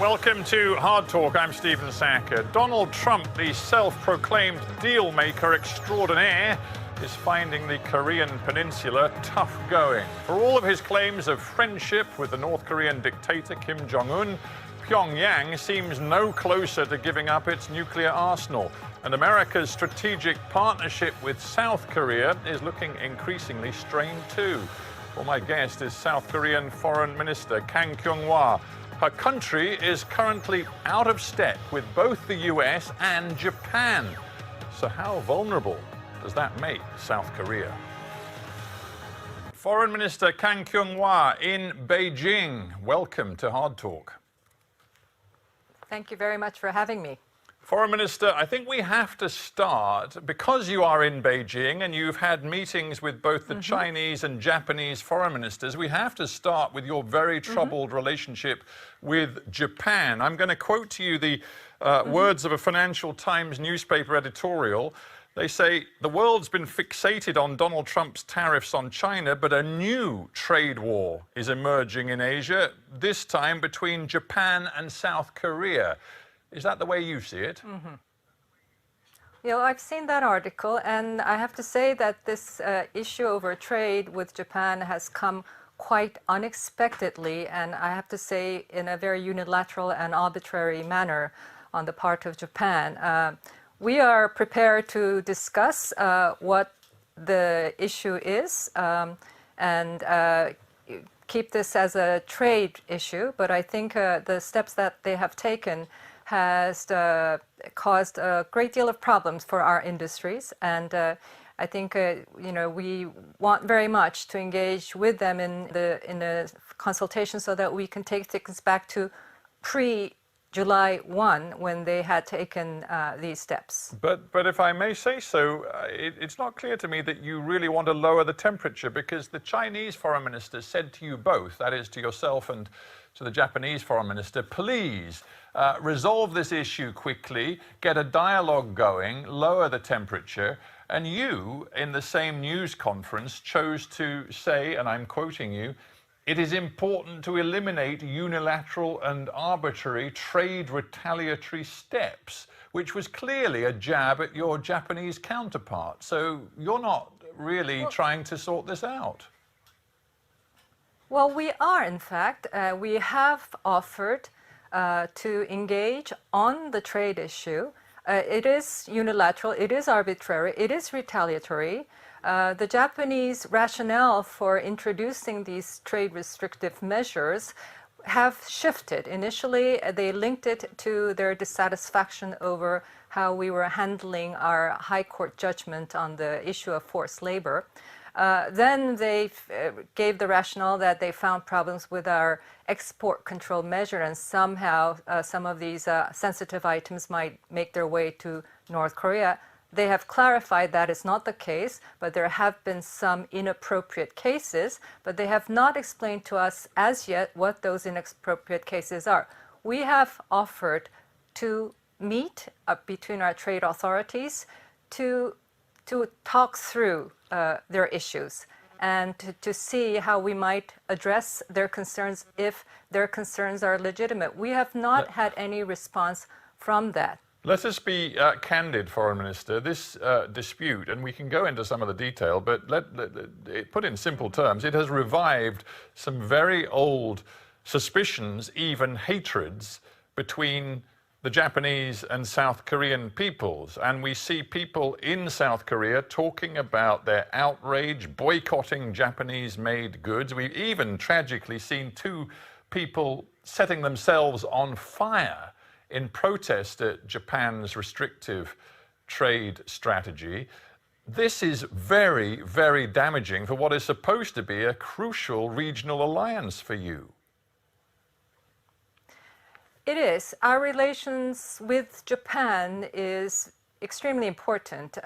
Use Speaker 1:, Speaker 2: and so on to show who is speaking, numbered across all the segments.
Speaker 1: Welcome to Hard Talk. I'm Stephen Sackur. Donald Trump, the self-proclaimed deal maker extraordinaire, is finding the Korean peninsula tough going. For all of his claims of friendship with the North Korean dictator Kim Jong-un, Pyongyang seems no closer to giving up its nuclear arsenal. And America's strategic partnership with South Korea is looking increasingly strained too. Well, my guest is South Korean Foreign Minister Kang Kyung-wha. Her country is currently out of step with both the US and Japan. So how vulnerable does that make South Korea? Foreign Minister Kang Kyung-wha in Beijing. Welcome to Hard Talk.
Speaker 2: Thank you very much for having me.
Speaker 1: Foreign Minister, I think we have to start, because you are in Beijing and you've had meetings with both the Chinese and Japanese foreign ministers, we have to start with your very troubled relationship with Japan. I'm going to quote to you the words of a Financial Times newspaper editorial. They say, the world's been fixated on Donald Trump's tariffs on China, but a new trade war is emerging in Asia, this time between Japan and South Korea. Is that the way you see it?
Speaker 2: You know, I've seen that article, and I have to say that this issue over trade with Japan has come quite unexpectedly, and I have to say in a very unilateral and arbitrary manner on the part of Japan. We are prepared to discuss what the issue is and keep this as a trade issue, but I think the steps that they have taken has caused a great deal of problems for our industries, and I think we want very much to engage with them in a consultation so that we can take things back to pre-July 1 when they had taken these steps.
Speaker 1: But if I may say so, it's not clear to me that you really want to lower the temperature, because the Chinese foreign minister said to you both, that is to yourself and to the Japanese foreign minister, please resolve this issue quickly, get a dialogue going, lower the temperature. And you, in the same news conference, chose to say, and I'm quoting you, it is important to eliminate unilateral and arbitrary trade retaliatory steps, which was clearly a jab at your Japanese counterpart. So you're not really trying to sort this out.
Speaker 2: Well, we are, in fact. We have offered to engage on the trade issue. It is unilateral, it is arbitrary, it is retaliatory. The Japanese rationale for introducing these trade restrictive measures have shifted. Initially, they linked it to their dissatisfaction over how we were handling our high court judgment on the issue of forced labor. Then they gave the rationale that they found problems with our export control measure, and somehow some of these sensitive items might make their way to North Korea. They have clarified that is not the case, but there have been some inappropriate cases, but they have not explained to us as yet what those inappropriate cases are. We have offered to meet between our trade authorities to talk through their issues and to see how we might address their concerns if their concerns are legitimate. We have not had any response from that.
Speaker 1: Let us be candid, Foreign Minister. This dispute, and we can go into some of the detail, but put in simple terms, it has revived some very old suspicions, even hatreds, between the Japanese and South Korean peoples. And we see people in South Korea talking about their outrage, boycotting Japanese-made goods. We've even tragically seen two people setting themselves on fire in protest at Japan's restrictive trade strategy. This is very, very damaging for what is supposed to be a crucial regional alliance for you.
Speaker 2: It is. Our relations with Japan is extremely important,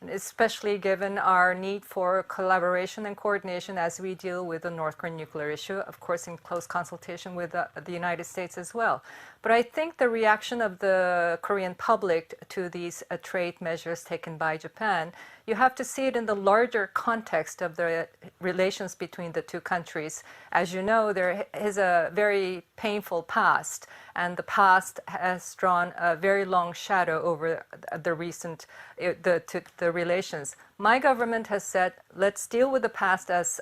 Speaker 2: especially given our need for collaboration and coordination as we deal with the North Korean nuclear issue, of course in close consultation with the United States as well. But I think the reaction of the Korean public to these trade measures taken by Japan you have to see it in the larger context of the relations between the two countries. As you know, there is a very painful past, and the past has drawn a very long shadow over the recent the relations. My government has said, let's deal with the past as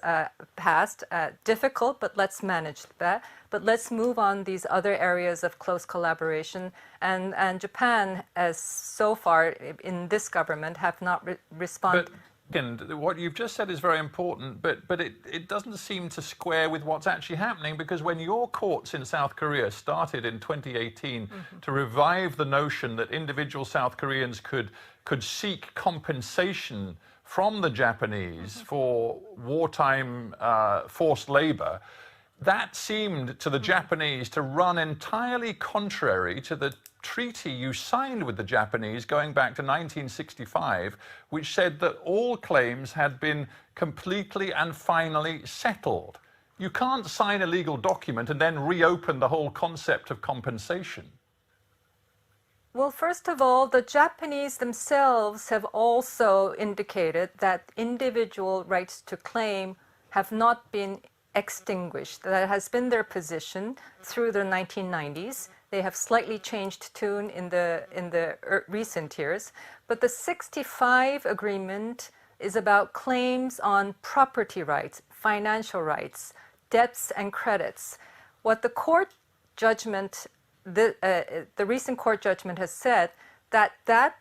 Speaker 2: past, difficult, but let's manage that. But let's move on these other areas of close collaboration. And Japan, as so far in this government, have not responded.
Speaker 1: Again, what you've just said is very important, but it doesn't seem to square with what's actually happening, because when your courts in South Korea started in 2018 to revive the notion that individual South Koreans could seek compensation from the Japanese for wartime forced labor, that seemed to the Japanese to run entirely contrary to the treaty you signed with the Japanese going back to 1965, which said that all claims had been completely and finally settled. You can't sign a legal document and then reopen the whole concept of compensation.
Speaker 2: Well, first of all, the Japanese themselves have also indicated that individual rights to claim have not been extinguished. That has been their position through the 1990s. They have slightly changed tune in the recent years. But the 65 agreement is about claims on property rights, financial rights, debts and credits. What the court judgment, the recent court judgment has said that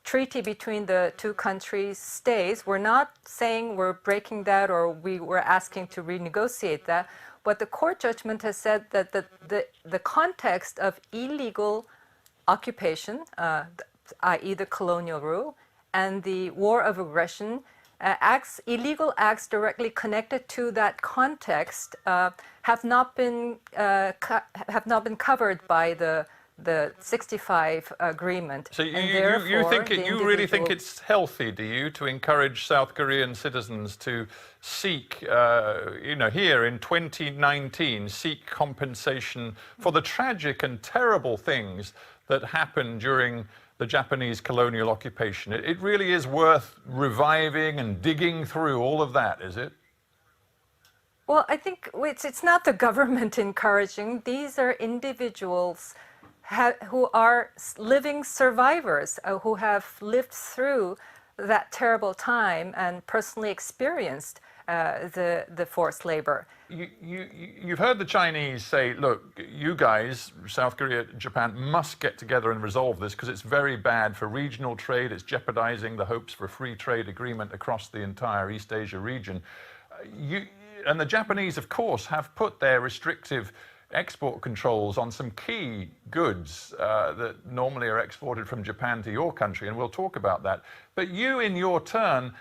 Speaker 2: treaty between the two countries stays. We're not saying we're breaking that or we were asking to renegotiate that. What the court judgment has said that the context of illegal occupation, i.e. the colonial rule, and the war of aggression, illegal acts directly connected to that context have not been covered by the 65 agreement.
Speaker 1: So you really think it's healthy, do you, to encourage South Korean citizens to seek, here in 2019, seek compensation for the tragic and terrible things that happened during the Japanese colonial occupation? It really is worth reviving and digging through all of that, is it?
Speaker 2: Well, I think it's not the government encouraging. These are individuals who are living survivors, who have lived through that terrible time and personally experienced the forced labor.
Speaker 1: You've heard the Chinese say, look, you guys, South Korea, Japan, must get together and resolve this because it's very bad for regional trade. It's jeopardizing the hopes for a free trade agreement across the entire East Asia region. And the Japanese, of course, have put their restrictive export controls on some key goods that normally are exported from Japan to your country, and we'll talk about that. But you, in your turn,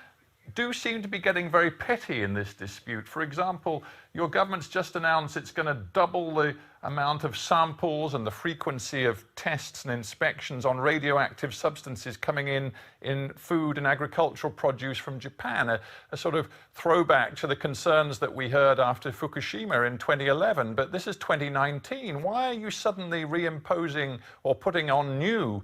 Speaker 1: do seem to be getting very petty in this dispute. For example, your government's just announced it's going to double the amount of samples and the frequency of tests and inspections on radioactive substances coming in food and agricultural produce from Japan, a sort of throwback to the concerns that we heard after Fukushima in 2011. But this is 2019. Why are you suddenly reimposing or putting on new,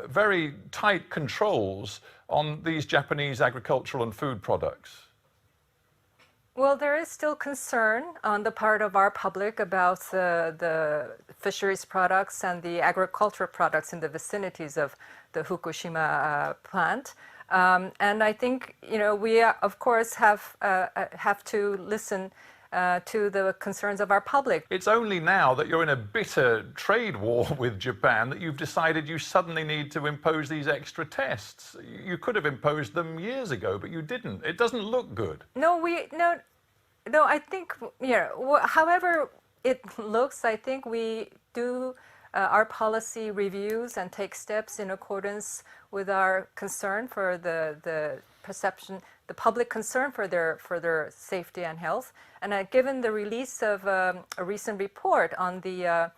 Speaker 1: very tight controls on these Japanese agricultural and food products?
Speaker 2: Well, there is still concern on the part of our public about the fisheries products and the agricultural products in the vicinities of the Fukushima plant. And I think, we of course have to listen to the concerns of our public.
Speaker 1: It's only now that you're in a bitter trade war with Japan that you've decided you suddenly need to impose these extra tests. You could have imposed them years ago, but you didn't. It doesn't look good.
Speaker 2: No, I think, however it looks, I think we do our policy reviews and take steps in accordance with our concern for the perception, the public concern for their safety and health. And given the release of a recent report on the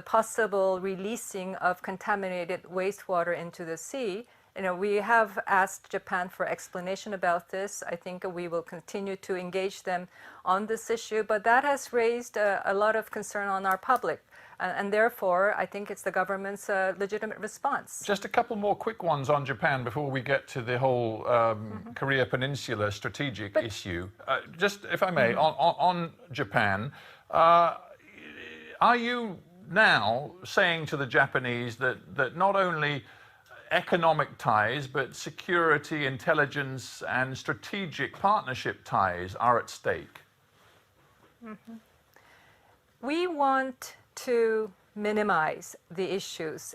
Speaker 2: possible releasing of contaminated wastewater into the sea, we have asked Japan for explanation about this. I think we will continue to engage them on this issue, but that has raised a lot of concern on our public. And therefore, I think it's the government's legitimate response.
Speaker 1: Just a couple more quick ones on Japan before we get to the whole Korea Peninsula strategic issue. Just, if I may, on Japan, are you now saying to the Japanese that not only economic ties, but security, intelligence, and strategic partnership ties are at stake?
Speaker 2: We want to minimize the issues.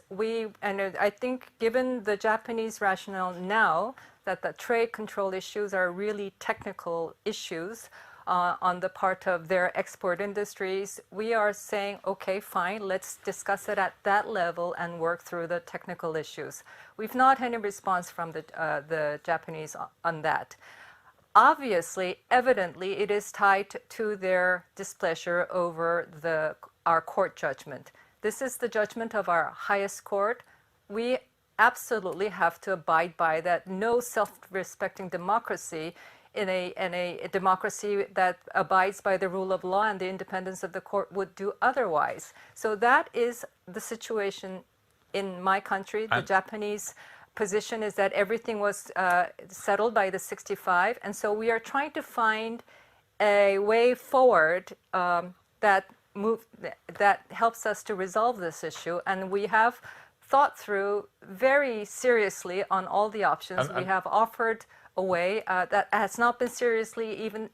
Speaker 2: And I think given the Japanese rationale now that the trade control issues are really technical issues on the part of their export industries, we are saying, okay, fine, let's discuss it at that level and work through the technical issues. We've not had any response from the Japanese on that. Obviously, evidently, it is tied to their displeasure over our court judgment. This is the judgment of our highest court. We absolutely have to abide by that. No self-respecting democracy in a democracy that abides by the rule of law and the independence of the court would do otherwise. So that is the situation in my country. The Japanese position is that everything was settled by the 65, and so we are trying to find a way forward that helps us to resolve this issue, and we have thought through very seriously on all the options. We have offered a way that has not been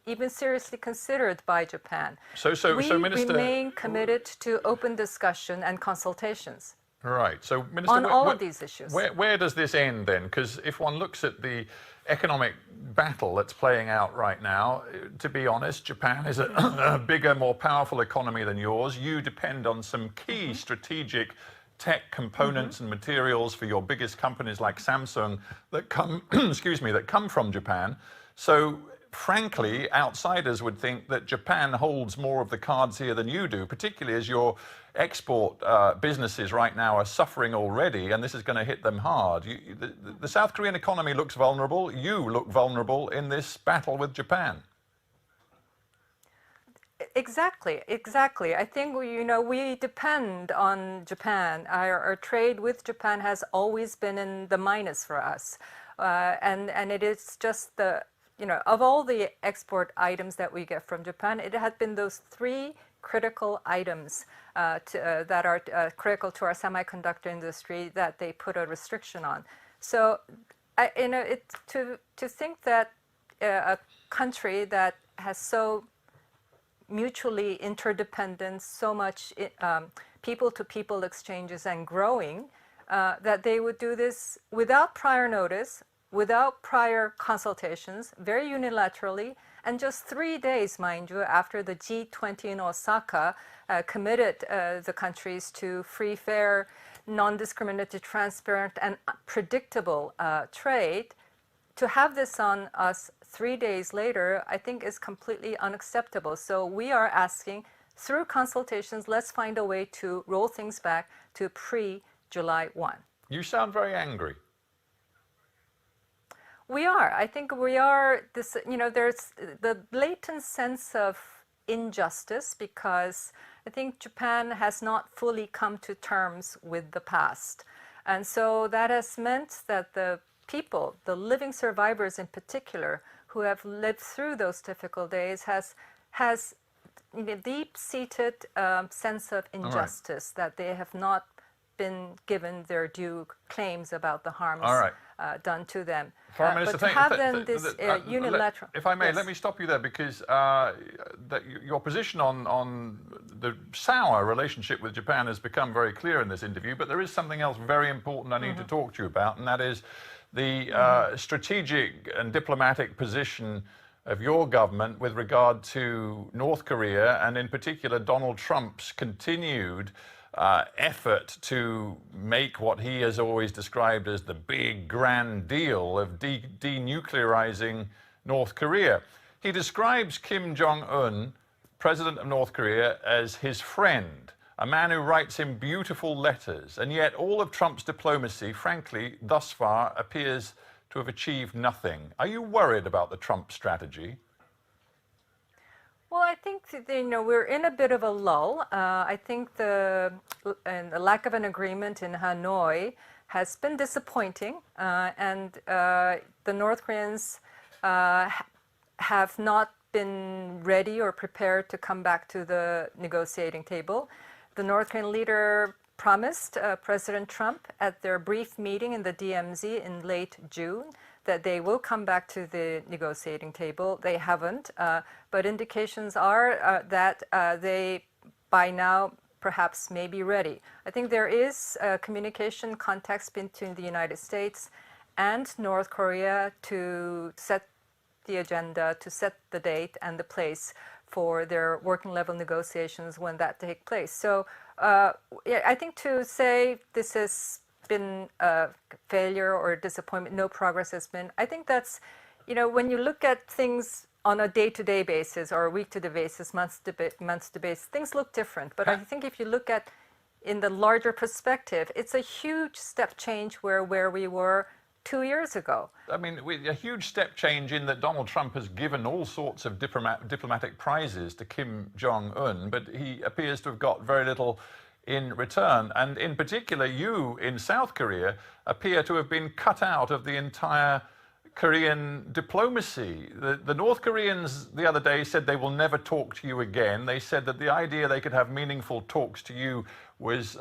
Speaker 2: even seriously considered by Japan.
Speaker 1: So Minister,
Speaker 2: remain committed to open discussion and consultations.
Speaker 1: Right. So, Minister,
Speaker 2: on all of these issues.
Speaker 1: Where does this end then? Because if one looks at the economic battle that's playing out right now, to be honest, Japan is a bigger, more powerful economy than yours. You depend on some key strategic tech components and materials for your biggest companies like Samsung that come, that come from Japan. So, frankly, outsiders would think that Japan holds more of the cards here than you do, particularly as your export businesses right now are suffering already, and this is going to hit them hard. The South Korean economy looks vulnerable. You look vulnerable in this battle with Japan.
Speaker 2: Exactly. I think we depend on Japan. Our trade with Japan has always been in the minus for us, and it is just of all the export items that we get from Japan, it had been those three critical items that are critical to our semiconductor industry that they put a restriction on. So, to think that a country that has so mutually interdependent, so much people-to-people exchanges and growing, that they would do this without prior notice, without prior consultations, very unilaterally, and just 3 days, mind you, after the G20 in Osaka committed the countries to free, fair, non-discriminatory, transparent, and predictable trade, to have this on us 3 days later, I think is completely unacceptable. So we are asking, through consultations, let's find a way to roll things back to pre-July 1.
Speaker 1: You sound very angry.
Speaker 2: We are. I think we are. There's the blatant sense of injustice because I think Japan has not fully come to terms with the past. And so that has meant that the people, the living survivors in particular, who have lived through those difficult days, has deep-seated sense of injustice, that they have not been given their due claims about the harms done to them.
Speaker 1: Foreign Minister,
Speaker 2: but to have then this unilateral...
Speaker 1: If I may,
Speaker 2: yes.
Speaker 1: let me stop you there, because your position on the sour relationship with Japan has become very clear in this interview, but there is something else very important I need to talk to you about, and that is the strategic and diplomatic position of your government with regard to North Korea, and in particular Donald Trump's continued effort to make what he has always described as the big grand deal of denuclearizing North Korea. He describes Kim Jong-un, president of North Korea, as his friend, a man who writes him beautiful letters, and yet all of Trump's diplomacy, frankly, thus far, appears to have achieved nothing. Are you worried about the Trump strategy?
Speaker 2: Well, I think we're in a bit of a lull. I think the lack of an agreement in Hanoi has been disappointing, and the North Koreans have not been ready or prepared to come back to the negotiating table. The North Korean leader promised President Trump at their brief meeting in the DMZ in late June that they will come back to the negotiating table. They haven't, but indications are that they, by now, perhaps may be ready. I think there is a communication context between the United States and North Korea to set the agenda, to set the date and the place for their working level negotiations when that take place. So yeah, I think to say this has been a failure or a disappointment, no progress has been, I think that's, when you look at things on a day-to-day basis or a week-to-day basis, month-to basis, things look different. But I think if you look at in the larger perspective, it's a huge step change where we were 2 years ago.
Speaker 1: I mean, a huge step change in that Donald Trump has given all sorts of diplomatic prizes to Kim Jong-un, but he appears to have got very little in return. And in particular, you in South Korea appear to have been cut out of the entire Korean diplomacy. The North Koreans the other day said they will never talk to you again. They said that the idea they could have meaningful talks to you was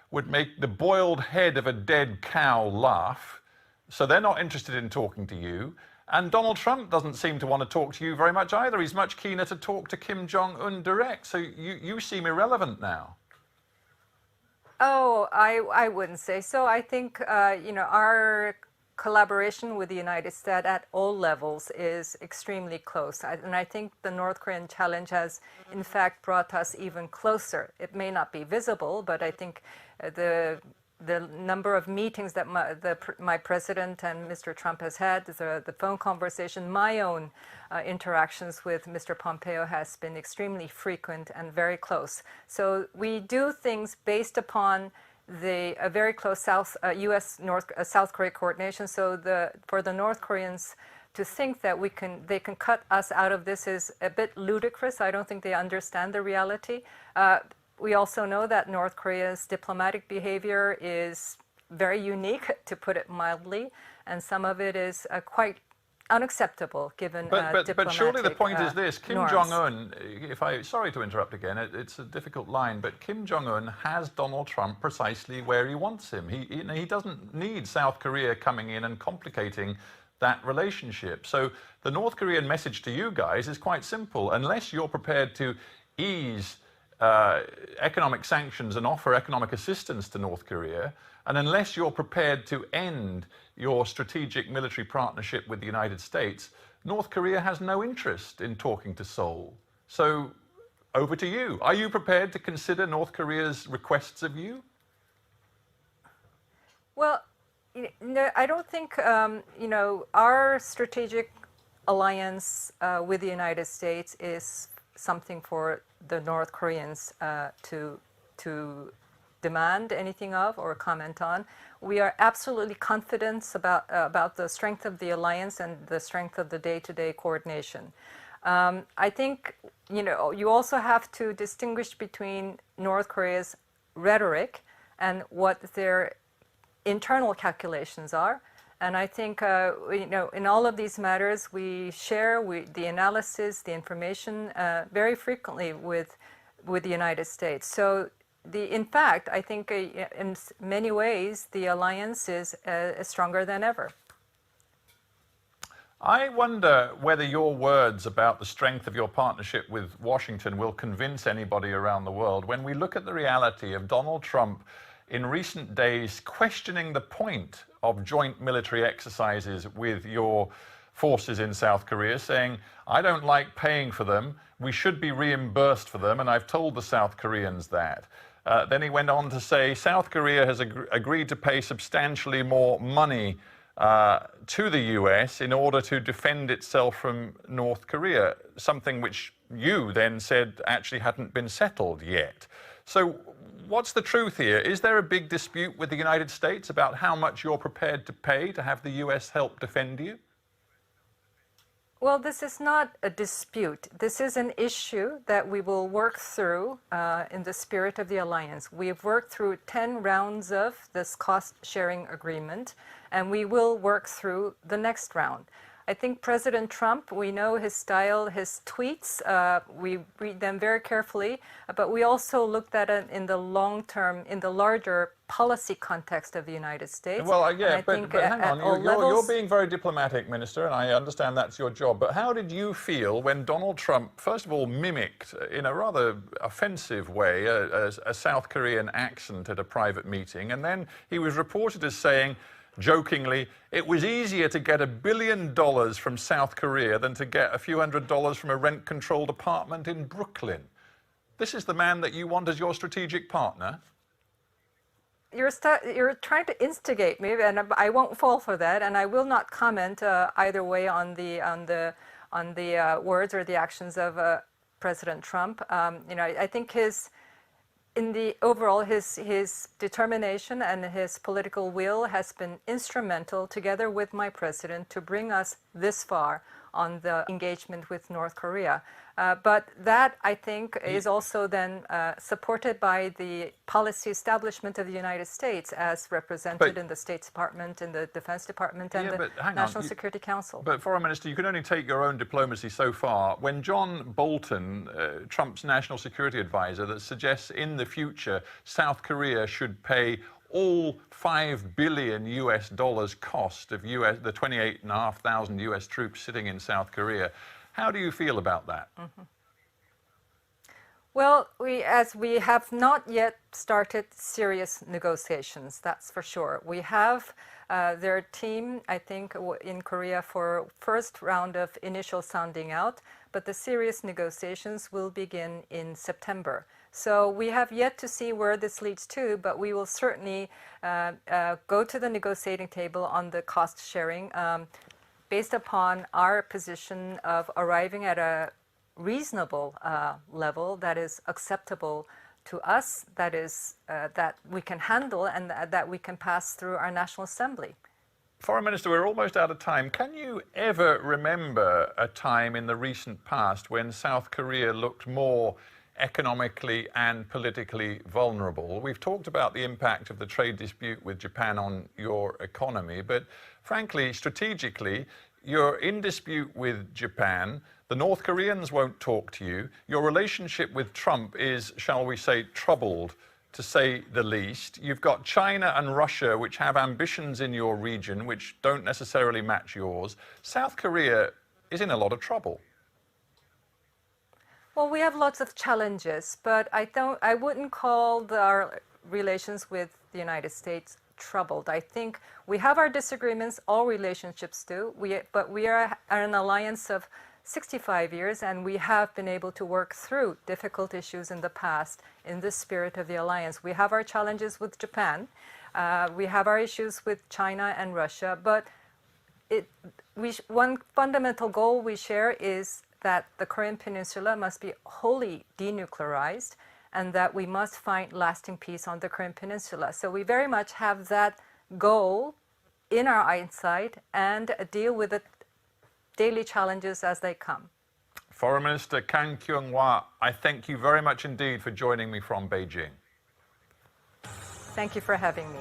Speaker 1: would make the boiled head of a dead cow laugh. So they're not interested in talking to you. And Donald Trump doesn't seem to want to talk to you very much either. He's much keener to talk to Kim Jong-un direct. So you seem irrelevant now.
Speaker 2: Oh, I wouldn't say so. I think, our collaboration with the United States at all levels is extremely close. And I think the North Korean challenge has, in fact, brought us even closer. It may not be visible, but I think the number of meetings that my president and Mr. Trump has had, the phone conversation, my own interactions with Mr. Pompeo has been extremely frequent and very close. So we do things based upon a very close U.S.-South Korea coordination. So for the North Koreans to think that they can cut us out of this is a bit ludicrous. I don't think they understand the reality. We also know that North Korea's diplomatic behavior is very unique, to put it mildly, and some of it is quite unacceptable given diplomatic
Speaker 1: But surely the point is this: Kim
Speaker 2: norms.
Speaker 1: Jong-un. Sorry to interrupt again. It's a difficult line, but Kim Jong-un has Donald Trump precisely where he wants him. He doesn't need South Korea coming in and complicating that relationship. So the North Korean message to you guys is quite simple: unless you're prepared to ease economic sanctions and offer economic assistance to North Korea, and unless you're prepared to end your strategic military partnership with the United States, North Korea has no interest in talking to Seoul. So over to you. Are you prepared to consider North Korea's requests of you?
Speaker 2: Well, no, I don't think, our strategic alliance with the United States is something for the North Koreans to demand anything of or comment on. We are absolutely confident about the strength of the alliance and the strength of the day-to-day coordination. I think, you also have to distinguish between North Korea's rhetoric and what their internal calculations are. And I think, in all of these matters, we share the analysis, the information very frequently with the United States. So, in fact, I think in many ways, the alliance is stronger than ever.
Speaker 1: I wonder whether your words about the strength of your partnership with Washington will convince anybody around the world when we look at the reality of Donald Trump in recent days questioning the point of joint military exercises with your forces in South Korea, saying, I don't like paying for them, we should be reimbursed for them, and I've told the South Koreans that. Then he went on to say, South Korea has agreed to pay substantially more money to the US in order to defend itself from North Korea, something which you then said actually hadn't been settled yet. So what's the truth here? Is there a big dispute with the United States about how much you're prepared to pay to have the US help defend you?
Speaker 2: Well, this is not a dispute. This is an issue that we will work through in the spirit of the alliance. We have worked through 10 rounds of this cost-sharing agreement, and we will work through the next round. I think President Trump, we know his style, his tweets, we read them very carefully, but we also looked at it in the long term, in the larger policy context of the United States.
Speaker 1: Well, yeah,
Speaker 2: I
Speaker 1: but
Speaker 2: think
Speaker 1: hang
Speaker 2: at
Speaker 1: on,
Speaker 2: all
Speaker 1: you're
Speaker 2: levels-
Speaker 1: being very diplomatic, Minister, and I understand that's your job, but how did you feel when Donald Trump, first of all, mimicked, in a rather offensive way, a South Korean accent at a private meeting, and then he was reported as saying, jokingly, it was easier to get $1 billion from South Korea than to get a few $100s from a rent-controlled apartment in Brooklyn. This is the man that you want as your strategic partner?
Speaker 2: You're trying to instigate me, and I won't fall for that, and I will not comment either way on the words or the actions of President Trump. I think his determination and his political will has been instrumental, together with my president, to bring us this far on the engagement with North Korea. But that, I think, is also then supported by the policy establishment of the United States as represented in the State Department, in the Defense Department, and the National Security Council.
Speaker 1: But Foreign Minister, you can only take your own diplomacy so far. When John Bolton, Trump's national security advisor, that suggests in the future South Korea should pay all $5 billion cost of the 28,500 US troops sitting in South Korea. How do you feel about that?
Speaker 2: Mm-hmm. Well, we have not yet started serious negotiations, that's for sure. We have their team, I think, in Korea for first round of initial sounding out, but the serious negotiations will begin in September. So we have yet to see where this leads to, but we will certainly go to the negotiating table on the cost sharing based upon our position of arriving at a reasonable level that is acceptable to us, that we can handle and that we can pass through our National Assembly.
Speaker 1: Foreign Minister, we're almost out of time. Can you ever remember a time in the recent past when South Korea looked more economically and politically vulnerable? We've talked about the impact of the trade dispute with Japan on your economy, but frankly, strategically, you're in dispute with Japan. The North Koreans won't talk to you. Your relationship with Trump is, shall we say, troubled, to say the least. You've got China and Russia, which have ambitions in your region which don't necessarily match yours. South Korea is in a lot of trouble.
Speaker 2: Well, we have lots of challenges, but I wouldn't call our relations with the United States troubled. I think we have our disagreements, all relationships do, but we are an alliance of 65 years, and we have been able to work through difficult issues in the past in the spirit of the alliance. We have our challenges with Japan, we have our issues with China and Russia, but one fundamental goal we share is that the Korean Peninsula must be wholly denuclearized and that we must find lasting peace on the Korean Peninsula. So we very much have that goal in our eyesight and deal with the daily challenges as they come.
Speaker 1: Foreign Minister Kang Kyung-wha, I thank you very much indeed for joining me from Beijing.
Speaker 2: Thank you for having me.